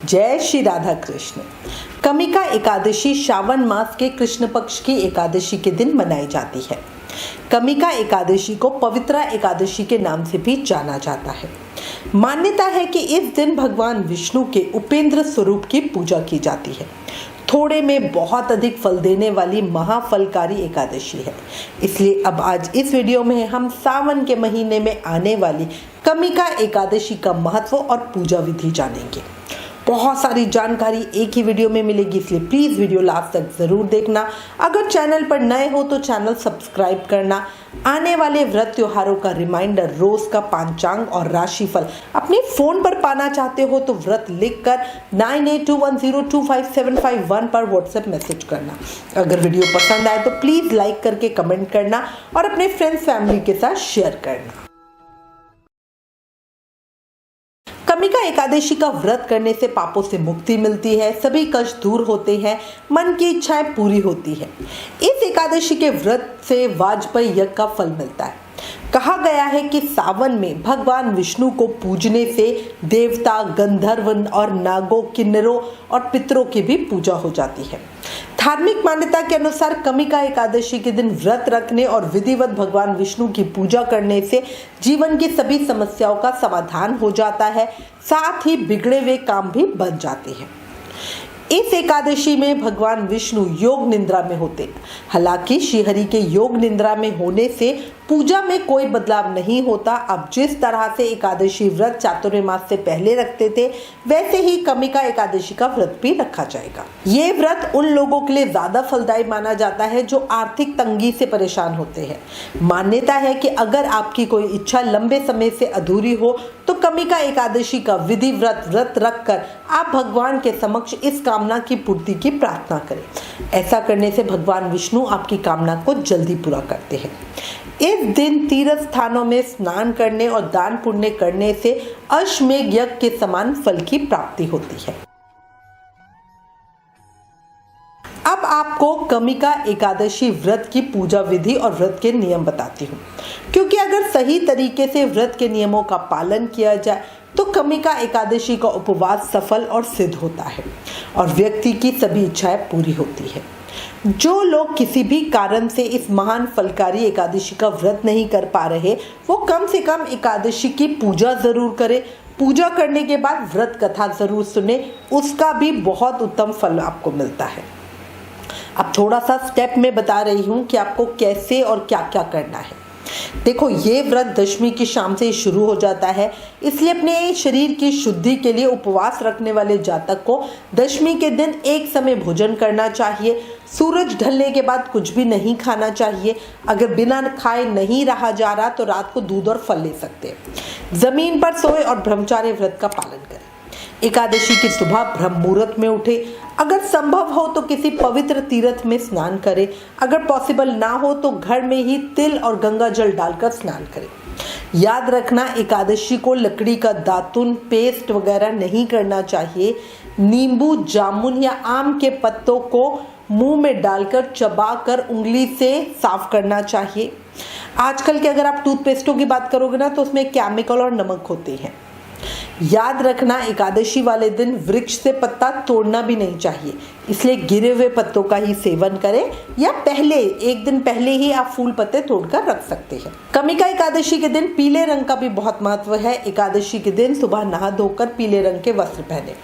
जय श्री राधा कृष्ण। कमिका एकादशी श्रावण मास के कृष्ण पक्ष की एकादशी के दिन मनाई जाती है। कमिका एकादशी को पवित्रा एकादशी के नाम से भी जाना जाता है। मान्यता है कि इस दिन भगवान विष्णु के उपेंद्र स्वरूप की पूजा की जाती है। थोड़े में बहुत अधिक फल देने वाली महाफलकारी एकादशी है। इसलिए अब आज इस वीडियो में हम सावन के महीने में आने वाली कमिका एकादशी का महत्व और पूजा विधि जानेंगे। बहुत सारी जानकारी एक ही वीडियो में मिलेगी, इसलिए प्लीज वीडियो लास्ट तक जरूर देखना। अगर चैनल पर नए हो तो चैनल सब्सक्राइब करना। आने वाले व्रत त्योहारों का रिमाइंडर, रोज का पंचांग और राशिफल अपने फोन पर पाना चाहते हो तो व्रत लिखकर 9821025751 पर व्हाट्सएप मैसेज करना। अगर वीडियो पसंद आए तो प्लीज लाइक करके कमेंट करना और अपने फ्रेंड्स फैमिली के साथ शेयर करना। कमिका एकादशी का व्रत करने से पापों से मुक्ति मिलती है, सभी कष्ट दूर होते हैं, मन की इच्छाएं पूरी होती है। इस एकादशी के व्रत से वाजपेयी यज्ञ का फल मिलता है। कहा गया है कि सावन में भगवान विष्णु को पूजने से देवता, गंधर्व और नागों, किन्नरों और पितरों की भी पूजा हो जाती है। धार्मिक मान्यता के अनुसार कमिका एकादशी के दिन व्रत रखने और विधिवत भगवान विष्णु की पूजा करने से जीवन की सभी समस्याओं का समाधान हो जाता है, साथ ही बिगड़े हुए काम भी बन जाते हैं। इस एकादशी में भगवान विष्णु योग निद्रा में होते। हालांकि श्रीहरि के योग निद्रा में होने से पूजा में कोई बदलाव नहीं होता। अब जिस तरह से एकादशी व्रत चातुर्मास से पहले रखते थे, वैसे ही कमिका एकादशी का व्रत भी रखा जाएगा। ये व्रत उन लोगों के लिए ज्यादा फलदायी माना जाता है जो आर्थिक तंगी से परेशान होते हैं। मान्यता है कि अगर आपकी कोई इच्छा लंबे समय से अधूरी हो तो कमिका एकादशी का विधि व्रत रखकर आप भगवान के समक्ष इस कामना की पूर्ति की प्रार्थना करें। ऐसा करने से भगवान विष्णु आपकी कामना को जल्दी पूरा करते हैं। इस दिन तीर्थ स्थानों में स्नान करने और दान पुण्य करने से अश्वमेध यज्ञ के समान फल की प्राप्ति होती है। अब आपको कमिका एकादशी व्रत की पूजा विधि और व्रत के नियम बताती हूँ, क्योंकि अगर सही तरीके से व्रत के नियमों का पालन किया जाए तो कमिका एकादशी का उपवास सफल और सिद्ध होता है और व्यक्ति की सभी इच्छाएं पूरी होती है। जो लोग किसी भी कारण से इस महान फलकारी एकादशी का व्रत नहीं कर पा रहे, वो कम से कम एकादशी की पूजा जरूर करें। पूजा करने के बाद व्रत कथा जरूर सुने, उसका भी बहुत उत्तम फल आपको मिलता है। अब थोड़ा सा स्टेप में बता रही हूँ कि आपको कैसे और क्या क्या करना है। देखो, ये व्रत दशमी की शाम से शुरू हो जाता है, इसलिए अपने शरीर की शुद्धि के लिए उपवास रखने वाले जातक को दशमी के दिन एक समय भोजन करना चाहिए। सूरज ढलने के बाद कुछ भी नहीं खाना चाहिए। अगर बिना खाए नहीं रहा जा रहा तो रात को दूध और फल ले सकते हैं। जमीन पर सोए और ब्रह्मचार्य व्रत का पालन करें। एकादशी की सुबह ब्रह्म मुहूर्त में उठे। अगर संभव हो तो किसी पवित्र तीर्थ में स्नान करें। अगर पॉसिबल ना हो तो घर में ही तिल और गंगा जल डालकर स्नान करें। याद रखना, एकादशी को लकड़ी का दातुन, पेस्ट वगैरह नहीं करना चाहिए। नींबू, जामुन या आम के पत्तों को मुंह में डालकर चबाकर उंगली से साफ करना चाहिए। आजकल के अगर आप टूथपेस्टों की बात करोगे ना तो उसमें केमिकल और नमक होते हैं। याद रखना, एकादशी वाले दिन वृक्ष से पत्ता तोड़ना भी नहीं चाहिए, इसलिए गिरे हुए पत्तों का ही सेवन करें या एक दिन पहले ही आप फूल पत्ते तोड़कर रख सकते हैं। कमिका एकादशी के दिन पीले रंग का भी बहुत महत्व है। एकादशी के दिन सुबह नहा धोकर पीले रंग के वस्त्र पहने।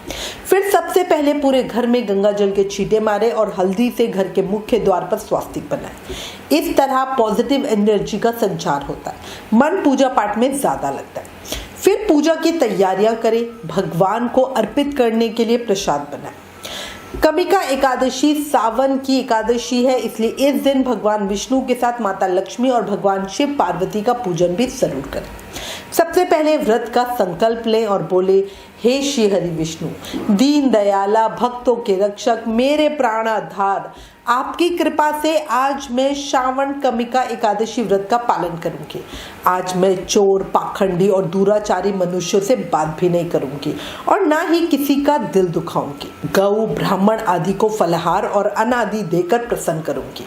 फिर सबसे पहले पूरे घर में गंगा जल के छींटे मारे और हल्दी से घर के मुख्य द्वार पर स्वास्तिक बनाए। इस तरह पॉजिटिव एनर्जी का संचार होता है, मन पूजा पाठ में ज्यादा लगता है। फिर पूजा की तैयारियां करें। भगवान को अर्पित करने के लिए प्रसाद बनाएं। कमिका एकादशी सावन की एकादशी है, इसलिए इस दिन भगवान विष्णु के साथ माता लक्ष्मी और भगवान शिव पार्वती का पूजन भी जरूर करें। सबसे पहले व्रत का संकल्प लें और बोले, हे श्री हरि विष्णु, दीन दयाला, भक्तों के रक्षक, मेरे प्राणाधार, आपकी कृपा से आज मैं श्रावण कमिका एकादशी व्रत का पालन करूंगी। आज मैं चोर, पाखंडी और दुराचारी मनुष्यों से बात भी नहीं करूंगी और ना ही किसी का दिल दुखाऊंगी। गौ, ब्राह्मण आदि को फलहार और अन्न आदि देकर प्रसन्न करूंगी।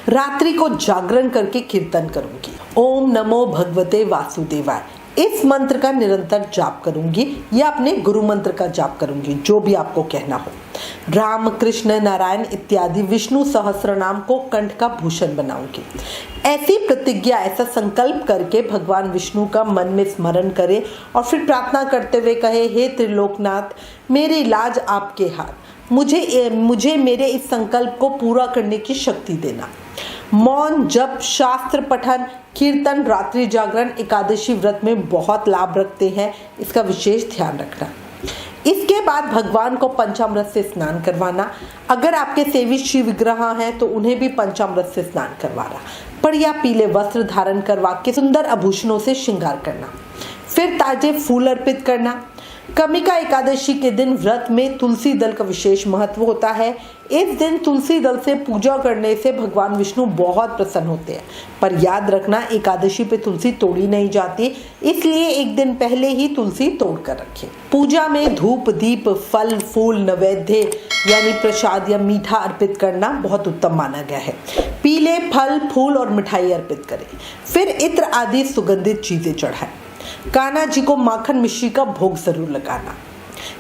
रात्रि को जागरण करके कीर्तन करूंगी। ओम नमो भगवते वासुदेवाय। इस मंत्र का निरंतर जाप करूंगी या अपने गुरु मंत्र का जाप करूंगी, जो भी आपको कहना हो। राम, कृष्ण, नारायण इत्यादि विष्णु सहस्त्र नाम को कंठ का भूषण बनाऊंगी। ऐसी प्रतिज्ञा, ऐसा संकल्प करके भगवान विष्णु का मन में स्मरण करे और फिर प्रार्थना करते हुए कहे, हे त्रिलोकनाथ, मेरी लाज आपके हाथ, मुझे मेरे इस संकल्प को पूरा करने की शक्ति देना। मौन, जप, शास्त्र पठन, कीर्तन, रात्रि जागरण एकादशी व्रत में बहुत लाभ रखते हैं, इसका विशेष ध्यान रखना। इसके बाद भगवान को पंचामृत से स्नान करवाना। अगर आपके सेवित शिव विग्रह हैं तो उन्हें भी पंचामृत से स्नान करवाना। बढ़िया पीले वस्त्र धारण करवा के सुंदर आभूषणों से श्रृंगार करना। फिर ताजे फूल अर्पित करना। कमिका एकादशी के दिन व्रत में तुलसी दल का विशेष महत्व होता है। इस दिन तुलसी दल से पूजा करने से भगवान विष्णु बहुत प्रसन्न होते हैं। पर याद रखना, एकादशी पे तुलसी तोड़ी नहीं जाती, इसलिए एक दिन पहले ही तुलसी तोड़ कर रखें। पूजा में धूप, दीप, फल, फूल, नैवेद्य यानी प्रसाद या मीठा अर्पित करना बहुत उत्तम माना गया है। पीले फल, फूल और मिठाई अर्पित करें। फिर इत्र आदि सुगंधित चीजें चढ़ाएं। कान्हा जी को माखन मिश्री का भोग जरूर लगाना।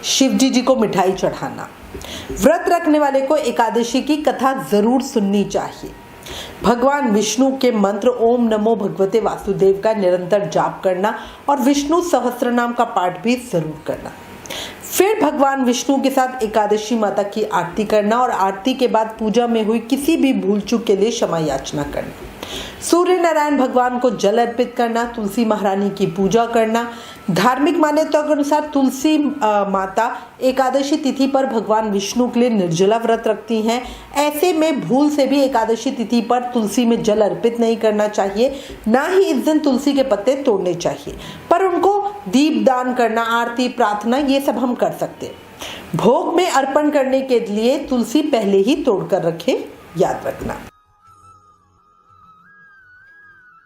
शिव जी को मिठाई चढ़ाना। व्रत रखने वाले को एकादशी की कथा जरूर सुननी चाहिए। भगवान विष्णु के मंत्र ओम नमो भगवते वासुदेव का निरंतर जाप करना और विष्णु सहस्त्र नाम का पाठ भी जरूर करना। फिर भगवान विष्णु के साथ एकादशी माता की आरती करना और आरती के बाद पूजा में हुई किसी भी भूल चूक के लिए क्षमा याचना करना। सूर्य नारायण भगवान को जल अर्पित करना। तुलसी महारानी की पूजा करना। धार्मिक मान्यताओं के अनुसार तुलसी माता एकादशी तिथि पर भगवान विष्णु के लिए निर्जला व्रत रखती हैं। ऐसे में भूल से भी एकादशी तिथि पर तुलसी में जल अर्पित नहीं करना चाहिए, ना ही इस दिन तुलसी के पत्ते तोड़ने चाहिए, पर उनको दीप दान करना, आरती, प्रार्थना ये सब हम कर सकते हैं। भोग में अर्पण करने के लिए तुलसी पहले ही तोड़कर रखें, याद रखना।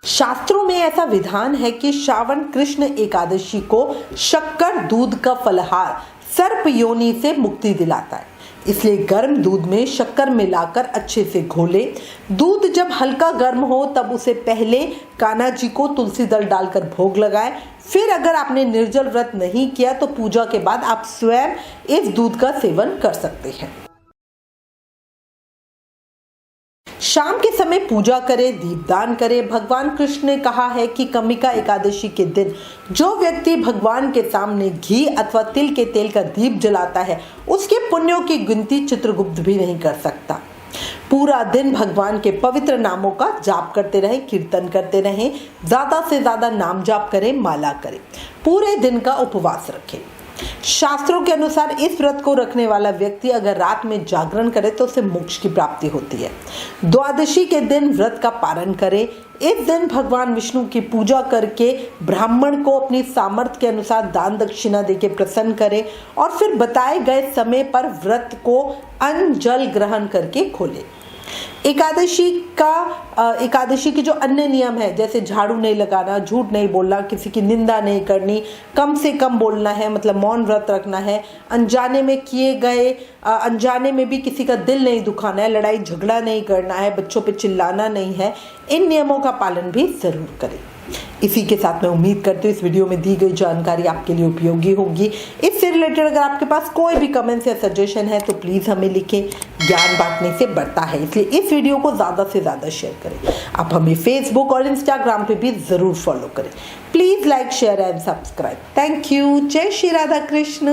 शास्त्रों में ऐसा विधान है कि श्रावण कृष्ण एकादशी को शक्कर दूध का फलहार सर्प योनि से मुक्ति दिलाता है, इसलिए गर्म दूध में शक्कर मिलाकर अच्छे से घोले। दूध जब हल्का गर्म हो तब उसे पहले कान्हा जी को तुलसी दल डालकर भोग लगाएं। फिर अगर आपने निर्जल व्रत नहीं किया तो पूजा के बाद आप स्वयं इस दूध का सेवन कर सकते हैं। शाम के समय पूजा करें, दीपदान करें। भगवान कृष्ण ने कहा है कि कमिका एकादशी के दिन जो व्यक्ति भगवान के सामने घी अथवा तिल के तेल का दीप जलाता है, उसके पुण्यों की गिनती चित्रगुप्त भी नहीं कर सकता। पूरा दिन भगवान के पवित्र नामों का जाप करते रहें, कीर्तन करते रहें, ज्यादा से ज्यादा नाम जाप करें, माला करें, पूरे दिन का उपवास रखें। शास्त्रों के अनुसार इस व्रत को रखने वाला व्यक्ति अगर रात में जागरण करे तो उसे मोक्ष की प्राप्ति होती है। द्वादशी के दिन व्रत का पारण करें। इस दिन भगवान विष्णु की पूजा करके ब्राह्मण को अपनी सामर्थ्य के अनुसार दान दक्षिणा देके प्रसन्न करें और फिर बताए गए समय पर व्रत को अन्न जल ग्रहण करके खोलें। एकादशी के जो अन्य नियम है, जैसे झाड़ू नहीं लगाना, झूठ नहीं बोलना, किसी की निंदा नहीं करनी, कम से कम बोलना है, मतलब मौन व्रत रखना है, अनजाने में भी किसी का दिल नहीं दुखाना है, लड़ाई झगड़ा नहीं करना है, बच्चों पे चिल्लाना नहीं है, इन नियमों का पालन भी जरूर करें। इसी के साथ मैं उम्मीद करती हूँ इस वीडियो में दी गई जानकारी आपके लिए उपयोगी होगी। इससे रिलेटेड अगर आपके पास कोई भी कमेंट्स या सजेशन है तो प्लीज़ हमें लिखें। ज्ञान बांटने से बढ़ता है, इसलिए इस वीडियो को ज़्यादा से ज़्यादा शेयर करें। आप हमें फेसबुक और इंस्टाग्राम पे भी ज़रूर फॉलो करें। Please like, share and subscribe. Thank you. जय श्री राधा कृष्ण।